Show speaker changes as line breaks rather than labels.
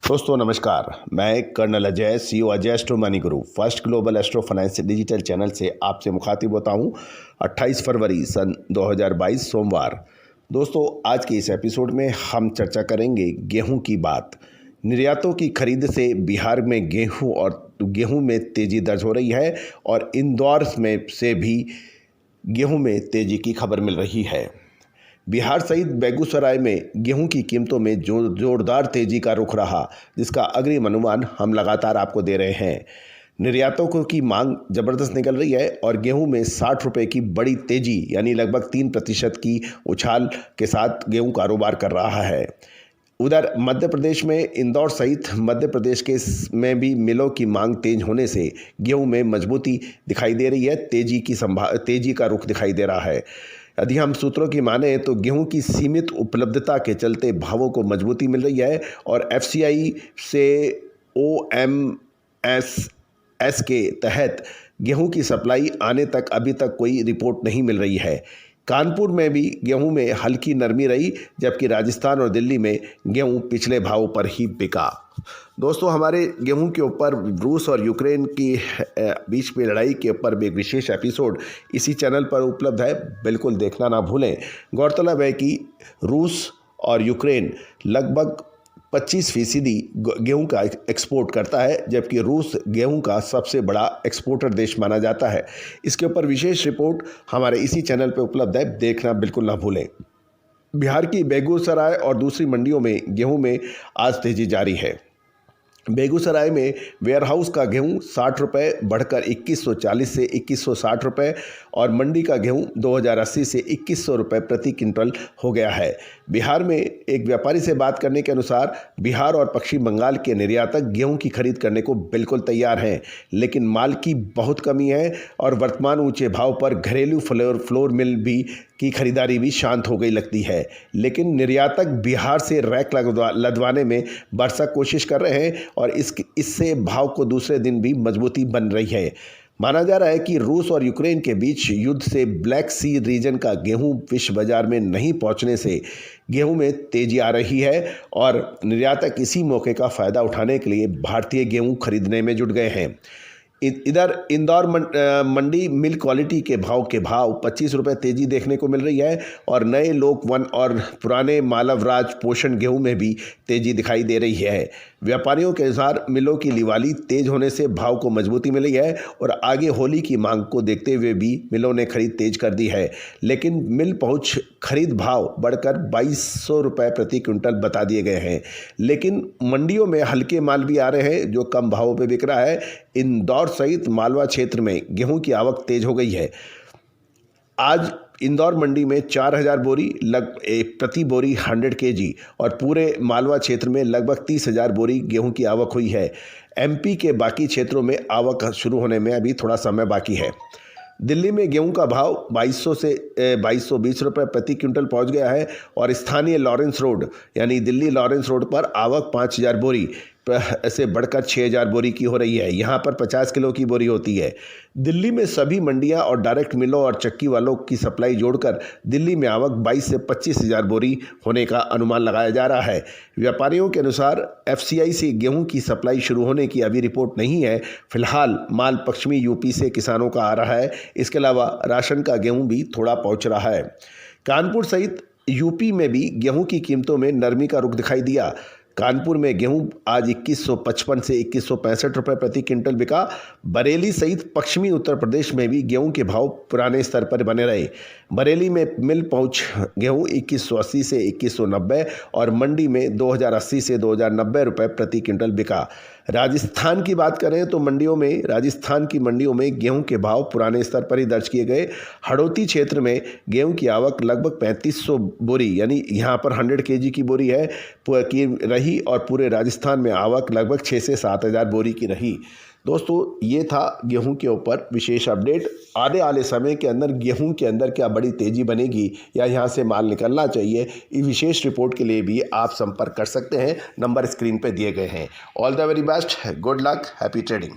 दोस्तों नमस्कार, मैं colonel Ajay CEO Ajay astro money guru first global astro finance digital channel से आपसे मुखातिब होता हूं। 28 फरवरी सन 2022 सोमवार। दोस्तों आज के इस एपिसोड में हम चर्चा करेंगे गेहूं की बात। निर्यातों की खरीद से बिहार में गेहूं में तेजी दर्ज हो रही है और इंदौर में से भी गेहूं में तेजी की खबर मिल रही है। बिहार सहित बेगूसराय में गेहूं की कीमतों में जोरदार तेजी का रुख रहा, जिसका अग्रिम अनुमान हम लगातार आपको दे रहे हैं। निर्यातकों की मांग जबरदस्त निकल रही है और गेहूं में 60 रुपये की बड़ी तेजी यानी लगभग 3% की उछाल के साथ गेहूं कारोबार कर रहा है। उधर मध्य प्रदेश में इंदौर सहित मध्य प्रदेश के में भी मिलों की मांग तेज होने से गेहूं में मजबूती दिखाई दे रही है। तेजी का रुख दिखाई दे रहा है। यदि हम सूत्रों की माने तो गेहूं की सीमित उपलब्धता के चलते भावों को मजबूती मिल रही है और FCI से OMS के तहत गेहूं की सप्लाई आने तक अभी तक कोई रिपोर्ट नहीं मिल रही है। कानपुर में भी गेहूं में हल्की नरमी रही, जबकि राजस्थान और दिल्ली में गेहूं पिछले भावों पर ही बिका। दोस्तों हमारे गेहूं के ऊपर रूस और यूक्रेन की बीच में लड़ाई के ऊपर भी एक विशेष एपिसोड इसी चैनल पर उपलब्ध है, बिल्कुल देखना ना भूलें। गौरतलब है कि रूस और यूक्रेन लगभग 25% गेहूं का एक्सपोर्ट करता है, जबकि रूस गेहूं का सबसे बड़ा एक्सपोर्टर देश माना जाता है। इसके ऊपर विशेष रिपोर्ट हमारे इसी चैनल पर उपलब्ध है, देखना बिल्कुल ना भूलें। बिहार की बेगूसराय और दूसरी मंडियों में गेहूं में आज तेजी जारी है। बेगूसराय में वेयरहाउस का गेहूं 60 रुपये बढ़कर 2140 से 2160 रुपये और मंडी का गेहूं 2080 से 2100 रुपये प्रति क्विंटल हो गया है। बिहार में एक व्यापारी से बात करने के अनुसार बिहार और पश्चिम बंगाल के निर्यातक गेहूं की खरीद करने को बिल्कुल तैयार हैं, लेकिन माल की बहुत कमी है और वर्तमान ऊंचे भाव पर घरेलू फ्लोर मिल भी की खरीदारी भी शांत हो गई लगती है। लेकिन निर्यातक बिहार से रैक लदवाने में भरसक कोशिश कर रहे हैं और इससे भाव को दूसरे दिन भी मजबूती बन रही है। माना जा रहा है कि रूस और यूक्रेन के बीच युद्ध से ब्लैक सी रीजन का गेहूं विश्व बाजार में नहीं पहुंचने से गेहूं में तेजी आ रही है और निर्यातक इसी मौके का फ़ायदा उठाने के लिए भारतीय गेहूं खरीदने में जुट गए हैं। इधर इंदौर मंडी मिल क्वालिटी के भाव 25 रुपये तेजी देखने को मिल रही है और नए लोक वन और पुराने मालवराज पोषण गेहूं में भी तेजी दिखाई दे रही है। व्यापारियों के अनुसार मिलों की लिवाली तेज होने से भाव को मजबूती मिली है और आगे होली की मांग को देखते हुए भी मिलों ने खरीद तेज कर दी है, लेकिन मिल पहुंच खरीद भाव बढ़कर 2200 रुपये प्रति क्विंटल बता दिए गए हैं। लेकिन मंडियों में हल्के माल भी आ रहे हैं जो कम भावों पर बिक रहा है। इंदौर सहित मालवा क्षेत्र में गेहूं की आवक तेज हो गई है। आज इंदौर मंडी में 4000 बोरी प्रति बोरी 100 kg और पूरे मालवा क्षेत्र में लगभग 30,000 बोरी गेहूं की आवक हुई है। MP के बाकी क्षेत्रों में आवक शुरू होने में अभी थोड़ा समय बाकी है। दिल्ली में गेहूं का भाव 2200 से 2220 रुपये प्रति क्विंटल पहुंच गया है और स्थानीय लॉरेंस रोड यानी दिल्ली लॉरेंस रोड पर आवक 5000 बोरी से बढ़कर 6000 बोरी की हो रही है। यहाँ पर 50 किलो की बोरी होती है। दिल्ली में सभी मंडियाँ और डायरेक्ट मिलों और चक्की वालों की सप्लाई जोड़कर दिल्ली में आवक 22 से 25,000 बोरी होने का अनुमान लगाया जा रहा है। व्यापारियों के अनुसार FCI से गेहूं की सप्लाई शुरू होने की अभी रिपोर्ट नहीं है। फिलहाल माल पश्चिमी UP से किसानों का आ रहा है। इसके अलावा राशन का गेहूं भी थोड़ा पहुंच रहा है। कानपुर सहित UP में भी गेहूं की कीमतों में नरमी का रुख दिखाई दिया। कानपुर में गेहूं आज 2155 से 2165 रुपये प्रति क्विंटल बिका। बरेली सहित पश्चिमी उत्तर प्रदेश में भी गेहूं के भाव पुराने स्तर पर बने रहे। बरेली में मिल पहुंच गेहूं 2180 से 2190 और मंडी में 2080 से 2090 रुपये प्रति क्विंटल बिका। राजस्थान की बात करें तो राजस्थान की मंडियों में गेहूं के भाव पुराने स्तर पर ही दर्ज किए गए। हड़ौती क्षेत्र में गेहूं की आवक लगभग 3500 बोरी यानी यहाँ पर 100 kg की बोरी है की रही और पूरे राजस्थान में आवक लगभग 6 से 7,000 बोरी की रही। दोस्तों ये था गेहूं के ऊपर विशेष अपडेट। आने वाले समय के अंदर गेहूं के अंदर क्या बड़ी तेज़ी बनेगी या यहां से माल निकलना चाहिए, इस विशेष रिपोर्ट के लिए भी आप संपर्क कर सकते हैं। नंबर स्क्रीन पर दिए गए हैं। All the very best, good luck, happy trading.